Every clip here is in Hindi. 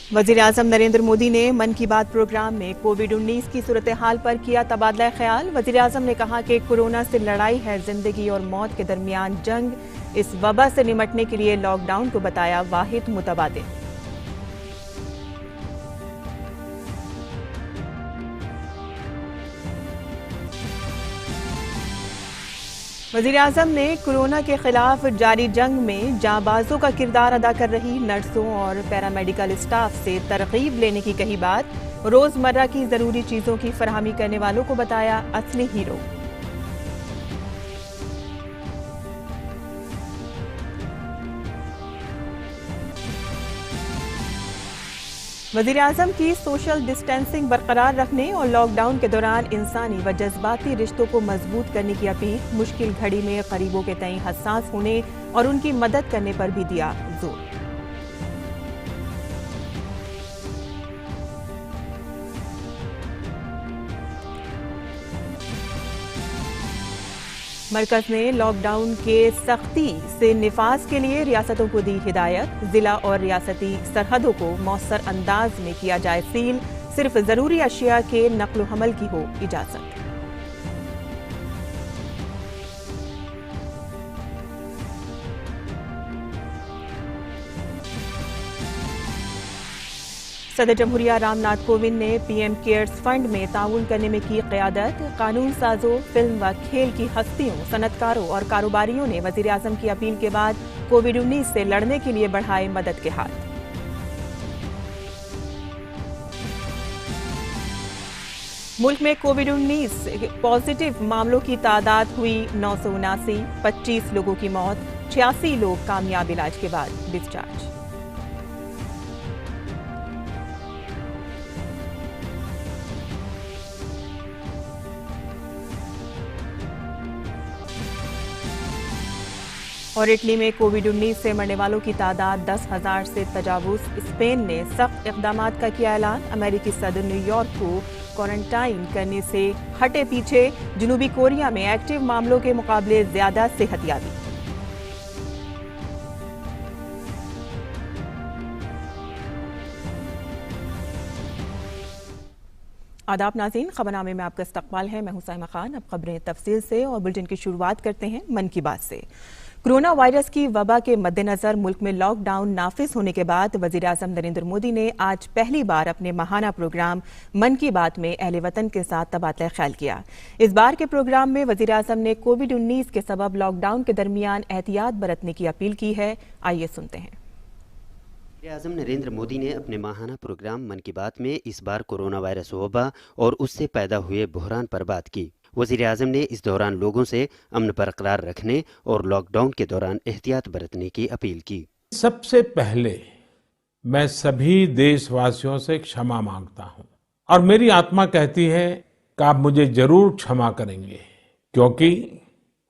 वज़ीर-ए-आज़म नरेंद्र मोदी ने मन की बात प्रोग्राम में कोविड-19 की सूरत हाल पर किया तबादला ख्याल। वज़ीर-ए-आज़म ने कहा कि कोरोना से लड़ाई है जिंदगी और मौत के दरमियान जंग। इस वबा से निपटने के लिए लॉकडाउन को बताया वाहिद मुतबादिल। वज़ीर-ए-आज़म ने कोरोना के खिलाफ जारी जंग में जांबाजों का किरदार अदा कर रही नर्सों और पैरामेडिकल स्टाफ से तरगीब लेने की कही बात। रोजमर्रा की जरूरी चीजों की फराहमी करने वालों को बताया असली हीरो। वज़ीर-ए-आज़म की सोशल डिस्टेंसिंग बरकरार रखने और लॉकडाउन के दौरान इंसानी व जज्बाती रिश्तों को मजबूत करने की अपील। मुश्किल घड़ी में गरीबों के तई हसास होने और उनकी मदद करने पर भी दिया जोर। मरकज ने लॉकडाउन के सख्ती से निफाज के लिए रियासतों को दी हिदायत। जिला और रियासती सरहदों को मौसर अंदाज में किया जाए सील। सिर्फ जरूरी अशिया के नक्लो हमल की हो इजाजत। सदर जमहूरिया रामनाथ कोविंद ने पीएम केयर्स फंड में ताउन करने में की क़यादत। कानून साजों, फिल्म व खेल की हस्तियों, सनतकारों और कारोबारियों ने वज़ीर-ए-आज़म की अपील के बाद कोविड-19 से लड़ने के लिए बढ़ाए मदद के हाथ। मुल्क में कोविड-19 पॉजिटिव मामलों की तादाद हुई 979। 25 लोगों की मौत, 86 लोग कामयाब इलाज के बाद डिस्चार्ज। और इटली में कोविड-19 से मरने वालों की तादाद 10,000 से तजावुज। स्पेन ने सख्त इक़दाम का किया ऐलान। अमेरिकी सदर न्यूयॉर्क को क्वारंटाइन करने से हटे पीछे। जनूबी कोरिया में एक्टिव मामलों के मुकाबले ज्यादा सेहतयाबी। आदाब नाज़रीन, खबरनामे में आपका इस्तकबाल है। मैं हूं साइमा खान। अब खबरें तफसील से और बुलेटिन की शुरुआत करते हैं मन की बात से। कोरोना वायरस की वबा के मद्देनजर मुल्क में लॉकडाउन नाफिज होने के बाद वज़ीर-ए-आज़म नरेंद्र मोदी ने आज पहली बार अपने माहाना प्रोग्राम मन की बात में अहले वतन के साथ तबादला ख्याल किया। इस बार के प्रोग्राम में वज़ीर-ए-आज़म ने कोविड-19 के सबब लॉकडाउन के दरमियान एहतियात बरतने की अपील की है। आइए सुनते हैं। वज़ीर-ए-आज़म नरेंद्र मोदी ने अपने माहाना प्रोग्राम मन की बात में इस बार कोरोना वायरस वबा और उससे पैदा हुए बहरान पर बात की। वज़ीर-ए-आज़म ने इस दौरान लोगों से अमन बरकरार रखने और लॉकडाउन के दौरान एहतियात बरतने की अपील की। सबसे पहले मैं सभी देशवासियों से क्षमा मांगता हूं और मेरी आत्मा कहती है कि आप मुझे जरूर क्षमा करेंगे, क्योंकि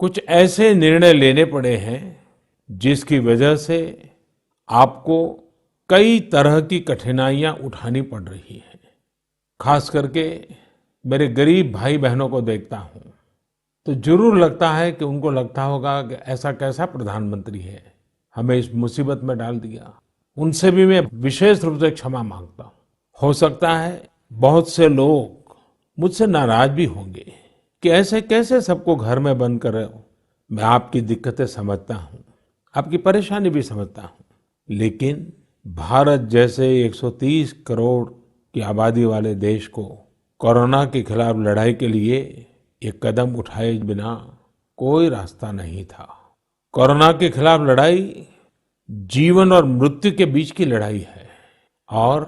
कुछ ऐसे निर्णय लेने पड़े हैं जिसकी वजह से आपको कई तरह की कठिनाइयां उठानी पड़ रही हैं। खास करके मेरे गरीब भाई बहनों को देखता हूं तो जरूर लगता है कि उनको लगता होगा कि ऐसा कैसा प्रधानमंत्री है, हमें इस मुसीबत में डाल दिया। उनसे भी मैं विशेष रूप से क्षमा मांगता हूं। हो सकता है बहुत से लोग मुझसे नाराज भी होंगे कि ऐसे कैसे सबको घर में बंद कर रहे हो। मैं आपकी दिक्कतें समझता हूं, आपकी परेशानी भी समझता हूं, लेकिन भारत जैसे 130 करोड़ की आबादी वाले देश को कोरोना के खिलाफ लड़ाई के लिए एक कदम उठाए बिना कोई रास्ता नहीं था। कोरोना के खिलाफ लड़ाई जीवन और मृत्यु के बीच की लड़ाई है और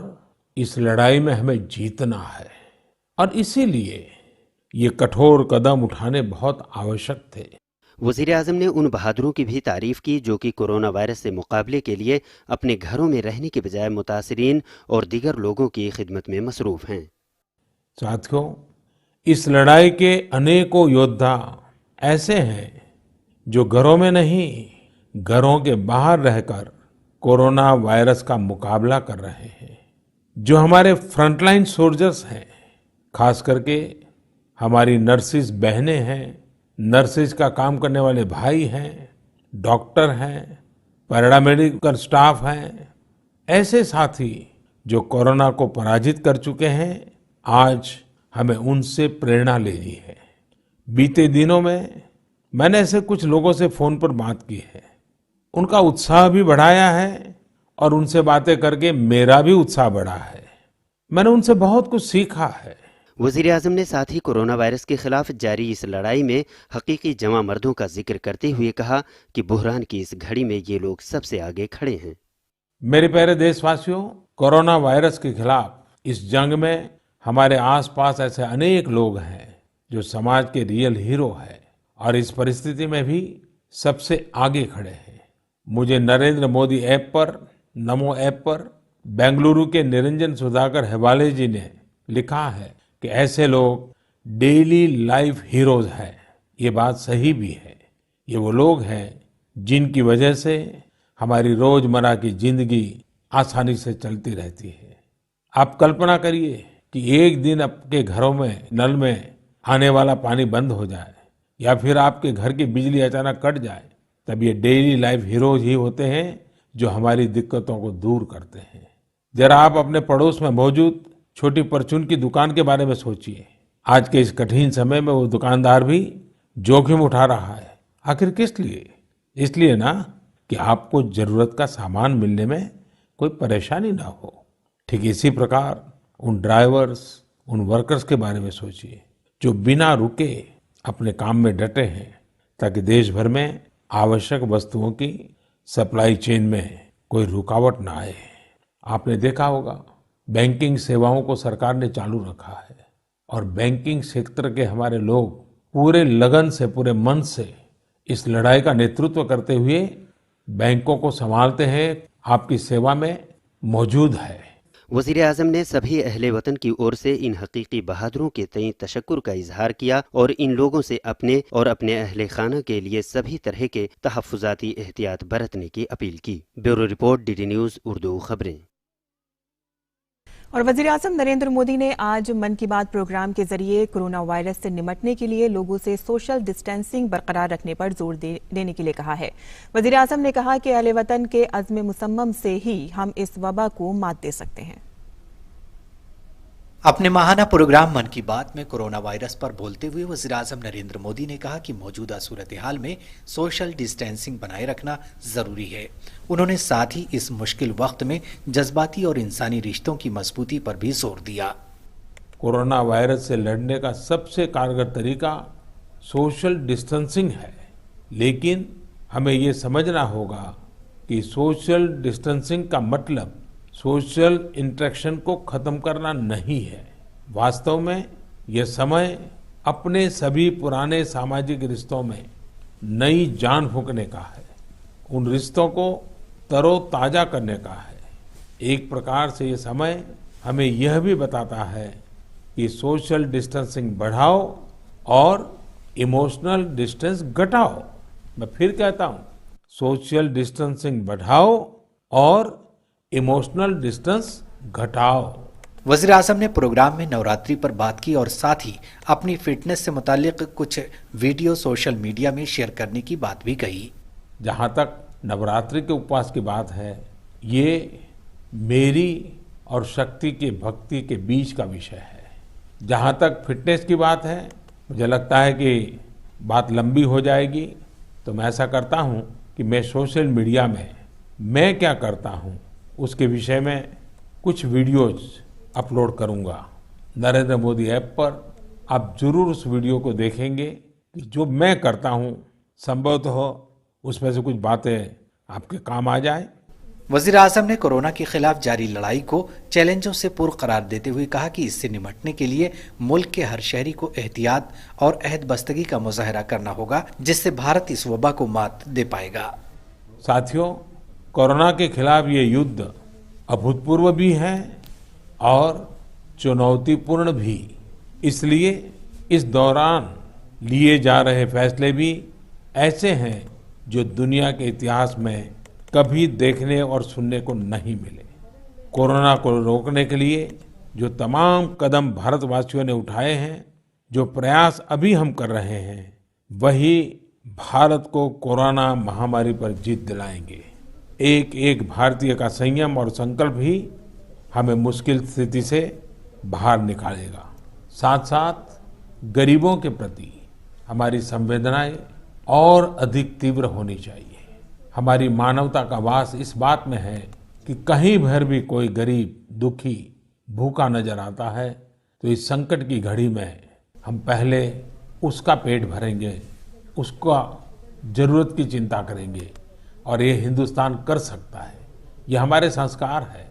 इस लड़ाई में हमें जीतना है, और इसीलिए ये कठोर कदम उठाने बहुत आवश्यक थे। वज़ीर-ए-आज़म ने उन बहादुरों की भी तारीफ की जो कि कोरोना वायरस से मुकाबले के लिए अपने घरों में रहने के बजाय मुतासिरीन और दीगर लोगों की खिदमत में मसरूफ हैं। साथियों, इस लड़ाई के अनेकों योद्धा ऐसे हैं जो घरों में नहीं, घरों के बाहर रहकर कोरोना वायरस का मुकाबला कर रहे हैं। जो हमारे फ्रंटलाइन सोल्जर्स हैं, खास करके हमारी नर्सिस बहनें हैं, नर्सिस का काम करने वाले भाई हैं, डॉक्टर हैं, पैरामेडिकल स्टाफ हैं, ऐसे साथी जो कोरोना को पराजित कर चुके हैं, आज हमें उनसे प्रेरणा लेनी है। बीते दिनों में मैंने ऐसे कुछ लोगों से फोन पर बात की है। उनका उत्साह भी बढ़ाया है और उनसे बातें करके मेरा भी उत्साह बढ़ा है। मैंने उनसे बहुत कुछ सीखा है। वजीर आजम ने साथ ही कोरोना वायरस के खिलाफ जारी इस लड़ाई में हकीकी जमा मर्दों का जिक्र करते हुए कहा कि बुहरान की इस घड़ी में ये लोग सबसे आगे खड़े हैं। मेरे प्यारे देशवासियों, कोरोना वायरस के खिलाफ इस जंग में हमारे आसपास ऐसे अनेक लोग हैं जो समाज के रियल हीरो हैं और इस परिस्थिति में भी सबसे आगे खड़े हैं। मुझे नरेंद्र मोदी ऐप पर, नमो ऐप पर बेंगलुरु के निरंजन सुधाकर हेबाले जी ने लिखा है कि ऐसे लोग डेली लाइफ हीरोज हैं। ये बात सही भी है। ये वो लोग हैं जिनकी वजह से हमारी रोजमर्रा की जिंदगी आसानी से चलती रहती है। आप कल्पना करिए कि एक दिन आपके घरों में नल में आने वाला पानी बंद हो जाए या फिर आपके घर की बिजली अचानक कट जाए, तब ये डेली लाइफ हीरोज ही होते हैं जो हमारी दिक्कतों को दूर करते हैं। जरा आप अपने पड़ोस में मौजूद छोटी परचून की दुकान के बारे में सोचिए। आज के इस कठिन समय में वो दुकानदार भी जोखिम उठा रहा है। आखिर किस लिए? इसलिए ना कि आपको जरूरत का सामान मिलने में कोई परेशानी ना हो। ठीक इसी प्रकार उन ड्राइवर्स, उन वर्कर्स के बारे में सोचिए जो बिना रुके अपने काम में डटे हैं ताकि देश भर में आवश्यक वस्तुओं की सप्लाई चेन में कोई रुकावट ना आए। आपने देखा होगा बैंकिंग सेवाओं को सरकार ने चालू रखा है और बैंकिंग सेक्टर के हमारे लोग पूरे लगन से, पूरे मन से इस लड़ाई का नेतृत्व करते हुए बैंकों को संभालते हैं, आपकी सेवा में मौजूद है। वजीर आजम ने सभी अहले वतन की ओर से इन हकीकी बहादुरों के तय तशक्कुर का इजहार किया और इन लोगों से अपने और अपने अहले खाना के लिए सभी तरह के तहफ़्फ़ुज़ाती एहतियात बरतने की अपील की। Bureau report, DD news Urdu खबरें। और वजीर आजम नरेंद्र मोदी ने आज मन की बात प्रोग्राम के जरिए कोरोना वायरस से निपटने के लिए लोगों से सोशल डिस्टेंसिंग बरकरार रखने पर जोर देने के लिए कहा है। वजीर आजम ने कहा कि अहले वतन के अज़्म मुसम्मम से ही हम इस वबा को मात दे सकते हैं। अपने माहाना प्रोग्राम मन की बात में कोरोना वायरस पर बोलते हुए वज़ीर आज़म नरेंद्र मोदी ने कहा कि मौजूदा सूरत हाल में सोशल डिस्टेंसिंग बनाए रखना जरूरी है। उन्होंने साथ ही इस मुश्किल वक्त में जज्बाती और इंसानी रिश्तों की मजबूती पर भी जोर दिया। कोरोना वायरस से लड़ने का सबसे कारगर तरीका सोशल डिस्टेंसिंग है, लेकिन हमें ये समझना होगा कि सोशल डिस्टेंसिंग का मतलब सोशल इंटरेक्शन को खत्म करना नहीं है। वास्तव में यह समय अपने सभी पुराने सामाजिक रिश्तों में नई जान फूंकने का है, उन रिश्तों को तरोताजा करने का है। एक प्रकार से ये समय हमें यह भी बताता है कि सोशल डिस्टेंसिंग बढ़ाओ और इमोशनल डिस्टेंस घटाओ। मैं फिर कहता हूं, सोशल डिस्टेंसिंग बढ़ाओ और इमोशनल डिस्टेंस घटाओ। वज़ीर आज़म ने प्रोग्राम में नवरात्रि पर बात की और साथ ही अपनी फिटनेस से मुतालिक कुछ वीडियो सोशल मीडिया में शेयर करने की बात भी कही। जहां तक नवरात्रि के उपवास की बात है, ये मेरी और शक्ति के भक्ति के बीच का विषय है। जहां तक फिटनेस की बात है, मुझे लगता है कि बात लंबी हो जाएगी, तो मैं ऐसा करता हूं कि मैं सोशल मीडिया में मैं क्या करता हूं उसके विषय में कुछ वीडियोज अपलोड करूंगा। नरेंद्र मोदी ऐप पर आप जरूर उस वीडियो को देखेंगे कि जो मैं करता हूं, संभवतः उसमें से कुछ बातें आपके काम आ जाए। वज़ीर आज़म ने कोरोना के खिलाफ जारी लड़ाई को चैलेंजों से पूर्ण करार देते हुए कहा कि इससे निपटने के लिए मुल्क के हर शहरी को एहतियात और अहद बस्तगी का मुजाहरा करना होगा, जिससे भारत इस वबा को मात दे पाएगा। साथियों, कोरोना के खिलाफ ये युद्ध अभूतपूर्व भी है और चुनौतीपूर्ण भी। इसलिए इस दौरान लिए जा रहे फैसले भी ऐसे हैं जो दुनिया के इतिहास में कभी देखने और सुनने को नहीं मिले। कोरोना को रोकने के लिए जो तमाम कदम भारतवासियों ने उठाए हैं, जो प्रयास अभी हम कर रहे हैं, वही भारत को कोरोना महामारी पर जीत दिलाएंगे। एक एक भारतीय का संयम और संकल्प ही हमें मुश्किल स्थिति से बाहर निकालेगा। साथ साथ गरीबों के प्रति हमारी संवेदनाएं और अधिक तीव्र होनी चाहिए। हमारी मानवता का वास इस बात में है कि कहीं भर भी कोई गरीब, दुखी, भूखा नजर आता है तो इस संकट की घड़ी में हम पहले उसका पेट भरेंगे, उसका जरूरत की चिंता करेंगे और ये हिंदुस्तान कर सकता है। ये हमारे संस्कार है,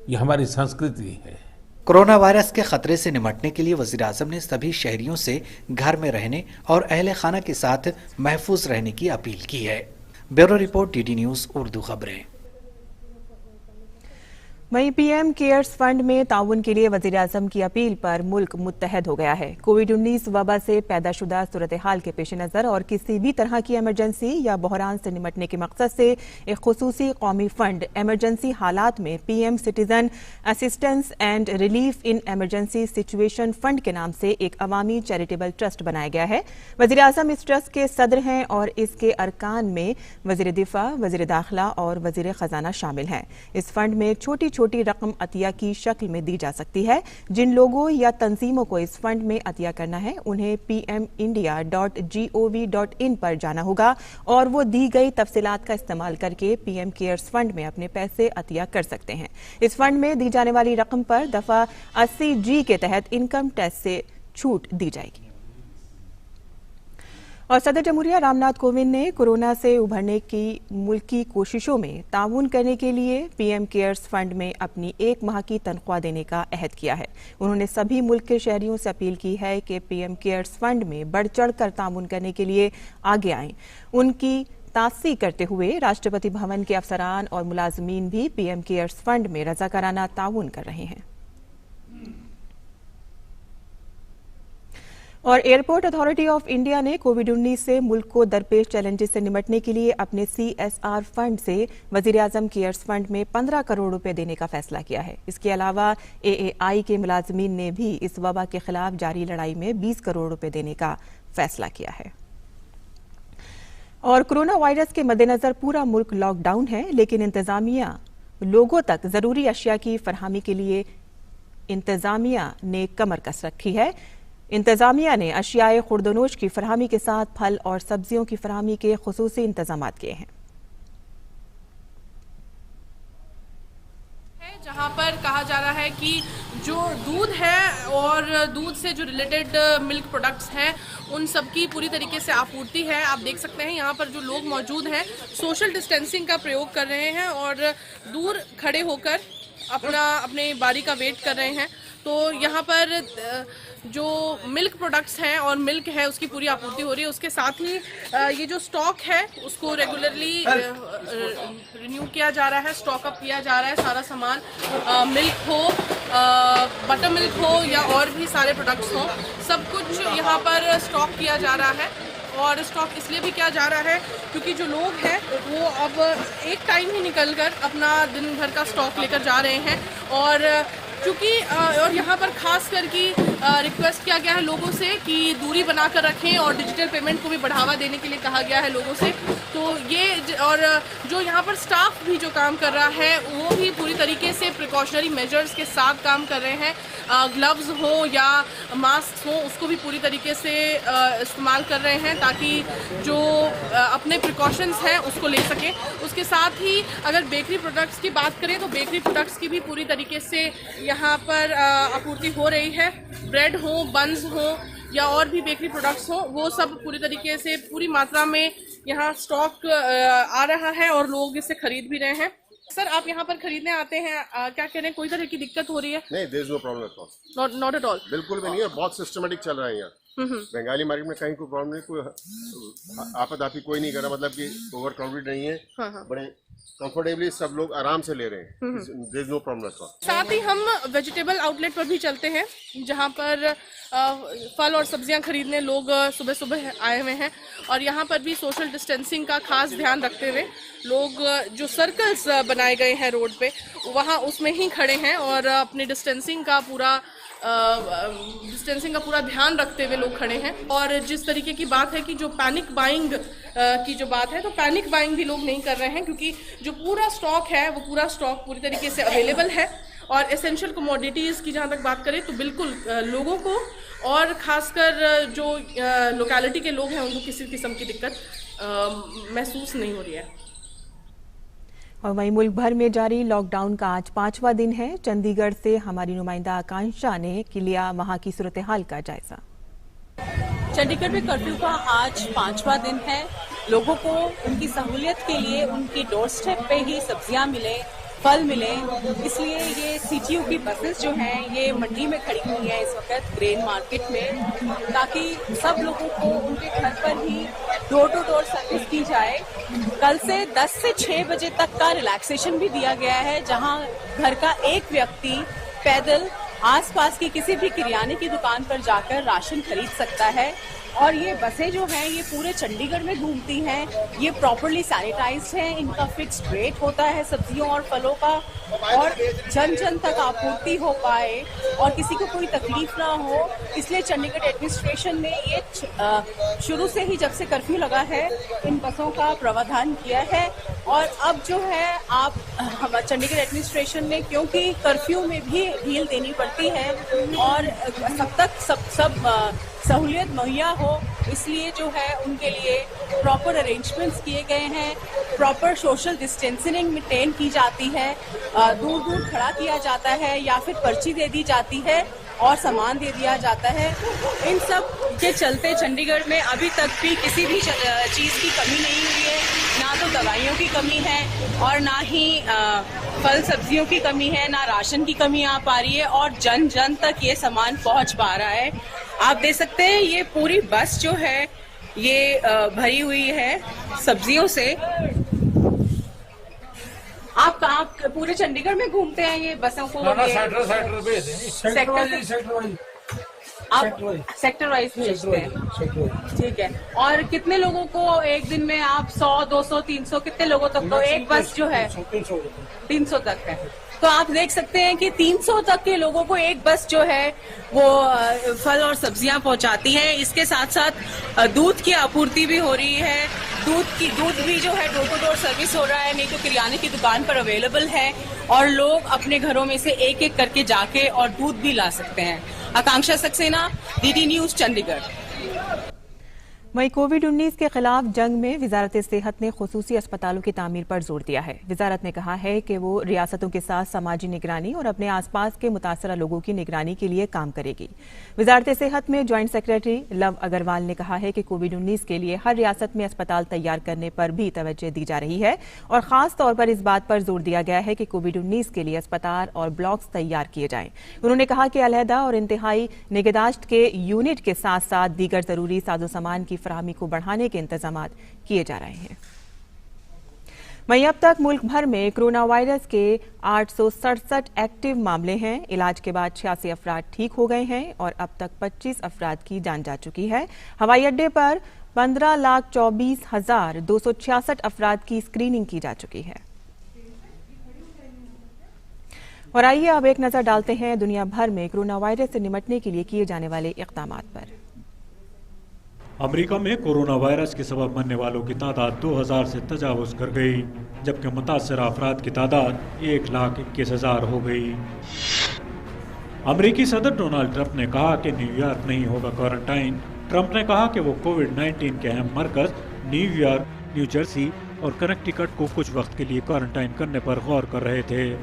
ये हमारी संस्कृति है। कोरोना वायरस के खतरे से निपटने के लिए वज़ीर-ए-आज़म ने सभी शहरियों से घर में रहने और अहले खाना के साथ महफूज रहने की अपील की है। Bureau report, DD news Urdu खबरें। वहीं पीएम केयर्स फंड में ताउन के लिए वज़ीर-ए-आज़म की अपील पर मुल्क मुत्तहद हो गया है। कोविड-19 वबा से पैदाशुदा सूरत हाल के पेश नज़र और किसी भी तरह की इमरजेंसी या बहरान से निपटने के मकसद से एक खुसूसी कौमी फंड इमरजेंसी हालात में PM citizen assistance and relief in emergency situation fund के नाम से एक अवामी चैरिटेबल ट्रस्ट बनाया गया है। वज़ीर-ए-आज़म इस ट्रस्ट के सदर हैं और इसके अरकान में वज़ीर दिफा, वज़ीर दाखिला और वज़ीर खजाना शामिल हैं। इस फंड में छोटी रकम अतिया की शक्ल में दी जा सकती है। जिन लोगों या तंजीमों को इस फंड में अतिया करना है उन्हें pmindia.gov.in पर जाना होगा और वो दी गई तफसीलात का इस्तेमाल करके पीएम केयर्स फंड में अपने पैसे अतिया कर सकते हैं। इस फंड में दी जाने वाली रकम पर दफा 80G के तहत इनकम टैक्स से छूट दी जाएगी। और सदर जमहूरिया रामनाथ कोविंद ने कोरोना से उभरने की मुल्क की कोशिशों में ताउन करने के लिए पीएम केयर्स फंड में अपनी 1 माह की तनख्वाह देने का अहद किया है। उन्होंने सभी मुल्क के शहरियों से अपील की है कि पीएम केयर्स फंड में बढ़ चढ़ कर ताउन करने के लिए आगे आएं। उनकी तासी करते हुए राष्ट्रपति भवन के अफसरान और मुलाजमीन भी पीएम केयर्स फंड में रजाकाराना ताउन कर रहे हैं। और एयरपोर्ट अथॉरिटी ऑफ इंडिया ने कोविड-19 से मुल्क को दरपेश चैलेंजेस से निपटने के लिए अपने CSR फंड से वज़ीर-ए-आज़म केयर्स फंड में 15 करोड़ रुपए देने का फैसला किया है। इसके अलावा AAI के मुलाजमीन ने भी इस वबा के खिलाफ जारी लड़ाई में 20 करोड़ रुपए देने का फैसला किया है। और कोरोना वायरस के मद्देनजर पूरा मुल्क लॉकडाउन है, लेकिन इंतजामिया लोगों तक जरूरी अशिया की फरहमी के लिए इंतजामिया ने कमर कस रखी है। इंतजामिया ने अशियाए खुर्दनोश की फरहमी के साथ फल और सब्जियों की फरहमी के खुसूसी इंतजाम किए हैं। जहां पर कहा जा रहा है कि जो दूध है और दूध से जो रिलेटेड मिल्क प्रोडक्ट्स हैं उन सब की पूरी तरीके से आपूर्ति है। आप देख सकते हैं यहाँ पर जो लोग मौजूद हैं सोशल डिस्टेंसिंग का प्रयोग कर रहे हैं और दूर खड़े होकर अपने बारी का वेट कर रहे हैं। तो यहाँ पर जो मिल्क प्रोडक्ट्स हैं और मिल्क है उसकी पूरी आपूर्ति हो रही है। उसके साथ ही ये जो स्टॉक है उसको रेगुलरली रिन्यू किया जा रहा है, स्टॉक अप किया जा रहा है। सारा सामान मिल्क हो, बटर मिल्क हो या और भी सारे प्रोडक्ट्स हो, सब कुछ यहाँ पर स्टॉक किया जा रहा है। और स्टॉक इसलिए भी किया जा रहा है क्योंकि जो लोग हैं वो अब एक टाइम ही निकलकर अपना दिन भर का स्टॉक लेकर जा रहे हैं। और क्योंकि और यहाँ पर खास करके रिक्वेस्ट किया गया है लोगों से कि दूरी बनाकर रखें और डिजिटल पेमेंट को भी बढ़ावा देने के लिए कहा गया है लोगों से। तो ये और जो यहाँ पर स्टाफ भी जो काम कर रहा है वो भी पूरी तरीके से प्रिकॉशनरी मेजर्स के साथ काम कर रहे हैं। ग्लव्स हो या मास्क हो उसको भी पूरी तरीके से इस्तेमाल कर रहे हैं ताकि जो अपने प्रिकॉशंस हैं उसको ले सकें। उसके साथ ही अगर बेकरी प्रोडक्ट्स की बात करें तो बेकरी प्रोडक्ट्स की भी पूरी तरीके से यहाँ पर आपूर्ति हो रही है। ब्रेड हो, बन्स हो या और भी बेकरी प्रोडक्ट्स हो वो सब पूरी तरीके से पूरी मात्रा में यहाँ स्टॉक आ रहा है और लोग इसे खरीद भी रहे हैं। सर आप यहाँ पर खरीदने आते हैं, क्या कह रहे हैं, कोई तरह की दिक्कत हो रही है? नहीं, there is no problem at all. Not at all, बिल्कुल भी नहीं है। बहुत सिस्टमेटिक चल रहा है यहाँ। बंगाली मार्केट में कहीं कोई प्रॉब्लम नहीं, कोई आपदाफी कोई नहीं कर रहा, मतलब कि ओवर क्राउडेड नहीं है। बड़े कंफर्टेबली सब लोग आराम से ले रहे हैं। There is no problem at all. साथ ही हम वेजिटेबल आउटलेट पर भी चलते हैं जहाँ पर फल और सब्जियां खरीदने लोग सुबह सुबह आए हुए हैं और यहाँ पर भी सोशल डिस्टेंसिंग का खास ध्यान रखते हुए लोग जो सर्कल्स बनाए गए हैं रोड पे वहाँ उसमें ही खड़े हैं और अपने डिस्टेंसिंग का पूरा ध्यान रखते हुए लोग खड़े हैं। और जिस तरीके की बात है कि जो पैनिक बाइंग की जो बात है तो पैनिक बाइंग भी लोग नहीं कर रहे हैं क्योंकि जो पूरा स्टॉक है वो पूरा स्टॉक पूरी तरीके से अवेलेबल है और एसेंशियल कमोडिटीज़ की जहाँ तक बात करें तो बिल्कुल लोगों को और ख़ासकर जो लोकेलिटी के लोग हैं उनको किसी किस्म की दिक्कत महसूस नहीं हो रही है। और वहीं मुल्क भर में जारी लॉकडाउन का आज 5वां दिन है। चंडीगढ़ से हमारी नुमाइंदा आकांक्षा ने लिया वहां की सूरत हाल का जायजा। चंडीगढ़ में कर्फ्यू का आज 5वां दिन है। लोगों को उनकी सहूलियत के लिए उनकी डोर स्टेप पे ही सब्जियां मिले, फल मिले, इसलिए ये सीटीयू की बसेस जो हैं ये मंडी में खड़ी हुई हैं इस वक्त ग्रेन मार्केट में, ताकि सब लोगों को उनके घर पर ही डोर टू डोर सर्विस की जाए। कल से 10 से 6 बजे तक का रिलैक्सेशन भी दिया गया है, जहां घर का एक व्यक्ति पैदल आसपास की किसी भी किराने की दुकान पर जाकर राशन खरीद सकता है। और ये बसें जो हैं ये पूरे चंडीगढ़ में घूमती हैं, ये प्रॉपर्ली सैनिटाइज्ड हैं, इनका फिक्स्ड रेट होता है सब्जियों और फलों का, और जन जन तक आपूर्ति हो पाए और किसी को कोई तकलीफ ना हो, इसलिए चंडीगढ़ एडमिनिस्ट्रेशन ने ये शुरू से ही जब से कर्फ्यू लगा है इन बसों का प्रावधान किया है। और अब जो है आप चंडीगढ़ एडमिनिस्ट्रेशन ने, क्योंकि कर्फ्यू में भी ढील देनी पड़ती है और सब तक सब सहूलियत मुहैया हो, इसलिए जो है उनके लिए प्रॉपर अरेंजमेंट्स किए गए हैं, प्रॉपर सोशल डिस्टेंसिंग मेंटेन की जाती है, दूर दूर खड़ा किया जाता है या फिर पर्ची दे दी जाती है और सामान दे दिया जाता है। इन सब के चलते चंडीगढ़ में अभी तक भी किसी भी चीज़ की कमी नहीं हुई है, ना तो दवाइयों की कमी है और ना ही फल सब्जियों की कमी है, ना राशन की कमी आ पा रही है और जन जन तक ये सामान पहुंच पा रहा है। आप देख सकते हैं ये पूरी बस जो है ये भरी हुई है सब्जियों से। आप कहाँ पूरे चंडीगढ़ में घूमते हैं ये बसों को? सेक्टर वाइज भेजते हैं, ठीक है। और कितने लोगों को एक दिन में आप 100, 200, 300 कितने लोगों तक तो एक बस जो है 300 तक है? तो आप देख सकते हैं कि 300 तक के लोगों को एक बस जो है वो फल और सब्जियां पहुंचाती है। इसके साथ साथ दूध की आपूर्ति भी हो रही है, दूध भी जो है डोर टू डोर सर्विस हो रहा है, नहीं तो किराने की दुकान पर अवेलेबल है और लोग अपने घरों में से एक एक करके जाके और दूध भी ला सकते हैं। आकांक्षा सक्सेना, डीडी न्यूज, चंडीगढ़। वहीं कोविड-19 के खिलाफ जंग में वजारत सेहत ने खुसूसी अस्पतालों की तामीर पर जोर दिया है। वजारत ने कहा है कि वो रियासतों के साथ समाजी निगरानी और अपने आसपास के मुतासरा लोगों की निगरानी के लिए काम करेगी। वजारत सेहत में ज्वाइंट सेक्रेटरी लव अग्रवाल ने कहा है कि कोविड-19 के लिए हर रियासत में अस्पताल तैयार करने पर भी तवज्जो दी जा रही है और खास तौर पर इस बात पर जोर दिया गया है कि कोविड-19 के लिए अस्पताल और ब्लॉक्स तैयार किए जाएं। उन्होंने कहा कि अलहदा और इंतहाई निगहदाश्त के यूनिट के साथ साथ दीगर जरूरी साजो सामान की फराहमी को बढ़ाने के इंतजाम किए जा रहे हैं। वहीं अब तक मुल्क भर में कोरोना वायरस के 867 एक्टिव मामले हैं। इलाज के बाद 86 अफराद ठीक हो गए हैं और अब तक 25 अफराद की जान जा चुकी है। हवाई अड्डे पर 15,24,266 अफराद की स्क्रीनिंग की जा चुकी है। और आइए अब एक नजर डालते हैं दुनिया भर में कोरोना वायरस से निपटने के लिए किए जाने वाले इक़दामात पर। अमेरिका में कोरोना वायरस के सबब मरने वालों की तादाद 2000 से तजावुज कर गई, जबकि मुतासर अफराद की तादाद 1,21,000 हो गई। अमेरिकी सदर डोनाल्ड ट्रंप ने कहा कि न्यूयॉर्क नहीं होगा क्वारंटाइन। ट्रंप ने कहा कि वो कोविड-19 के अहम मरकज न्यूयॉर्क, न्यू जर्सी और कनेक्टिकट को कुछ वक्त के लिए क्वारंटाइन करने पर गौर कर रहे थे।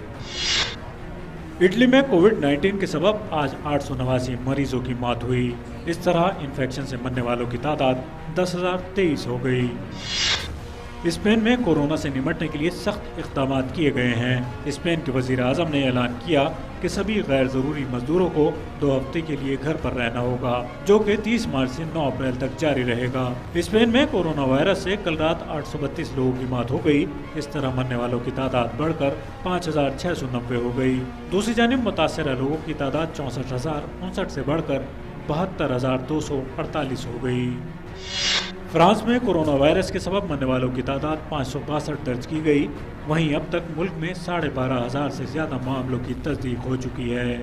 इटली में कोविड-19 के सबब आज 889 मरीजों की मौत हुई। इस तरह इन्फेक्शन से मरने वालों की तादाद 10,023 हो गई। स्पेन में कोरोना से निपटने के लिए सख्त इक़दाम किए गए हैं। स्पेन के वज़ीर आज़म ने ऐलान किया कि सभी गैर ज़रूरी मजदूरों को 2 हफ्ते के लिए घर पर रहना होगा, जो कि 30 मार्च से 9 अप्रैल तक जारी रहेगा। स्पेन में कोरोना वायरस से कल रात 832 लोगों की मौत हो गई। इस तरह मरने वालों की तादाद बढ़कर 5,690 हो गई। दूसरी जानिब मुतासरा लोगों की तादाद 64,059 से बढ़कर 72,248 हो गई। फ्रांस में कोरोना वायरस के सबब मरने वालों की तादाद 562 दर्ज की गई। वहीं अब तक मुल्क में 12,500 से ज्यादा मामलों की तस्दीक हो चुकी है।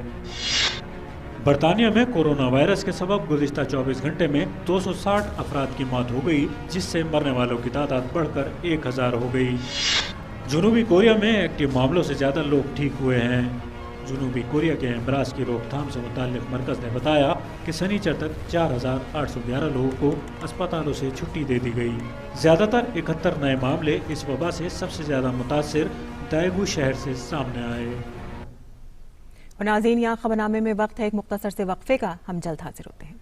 बरतानिया में कोरोना वायरस के सबब गुज़िश्ता 24 घंटे में 260 अफराद की मौत हो गई, जिससे मरने वालों की तादाद बढ़कर 1,000 हो गई। जनूबी कोरिया में एक्टिव मामलों से ज्यादा लोग ठीक हुए हैं। जुनूबी कोरिया के एम्ब्रास की रोकथाम से मुताल्लिक मरकज ने बताया कि शनिचर तक 4,811 लोगों को अस्पतालों से छुट्टी दे दी गई। ज्यादातर 71 नए मामले इस वबा से सबसे ज्यादा मुतासिर दाएगू शहर से सामने आए। और नाज़रीन, यहाँ खबरनामे में वक्त है एक मुख्तसर से वक्फे का, हम जल्द हाजिर होते हैं।